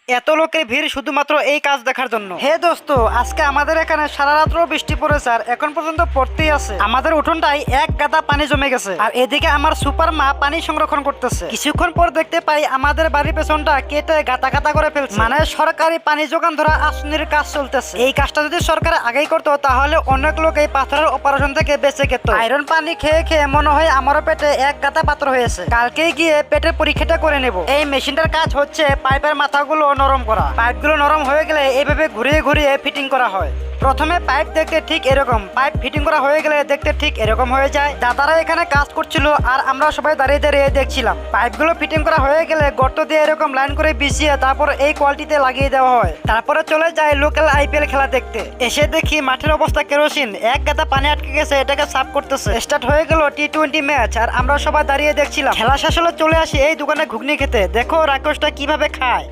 এত লোকের ভিড় শুধুমাত্র এই কাজ দেখার জন্য। হে দোস্ত, আজকে আমাদের এখানে সারা রাত্র বৃষ্টি পড়েছে আর এখন পর্যন্ত পড়তেই আছে। আমাদের উঠোনটাই এক গাদা পানি জমে গেছে আর এদিকে আমার সুপার মা পানি সংরক্ষণ করতেছে। কিছুক্ষণ পর দেখতে পাই আমাদের বাড়ির পেছনটা কেটে গাতা গাতা করে ফেলছে, মানে সরকারি পানি যোগান ধরা আসনির কাজ চলতেছে। এই কাজটা যদি সরকার আগেই করতো তাহলে অনেক লোক এই পাথরের অপারেশন থেকে বেঁচে যেত। আয়রন পানি খেয়ে খেয়ে মনে হয় আমারও পেটে এক গাদা পাথর হয়েছে। কালকেই গিয়ে পেটের পরীক্ষাটা করে নেব। এই মেশিনটার কাজ হচ্ছে পাইপের মাথাগুলো নরম করা। পাইপগুলো নরম হয়ে গেলে এইভাবে ঘুরিয়ে ঘুরিয়ে ফিটিং করা হয়। প্রথমে পাইপ দেখতে ঠিক এরকম, পাইপ ফিটিং করা হয়ে গেলে দেখতে ঠিক এরকম হয়ে যায়। দাদারা এখানে কাজ করছিল আর আমরা সবাই দাঁড়িয়ে দাঁড়িয়ে দেখছিলাম। পাইপগুলো ফিটিং করা হয়ে গেলে গর্ত দিয়ে এরকম লাইন করে বিছিয়ে তারপর এই কোয়ালিটিতে লাগিয়ে দেওয়া হয়। তারপরে চলে যায় লোকাল আইপিএল খেলা দেখতে। এসে দেখি মাঠের অবস্থা কেরোসিন, এক গাদা পানি আটকে গেছে, এটাকে সাফ করতেছে। স্টার্ট হয়ে গেল টি-20 ম্যাচ আর আমরা সবাই দাঁড়িয়ে দেখছিলাম। খেলা শেষ হলে চলে আসি এই দোকানে ঘুগনি খেতে। দেখো রাক্ষসটা কিভাবে খায়।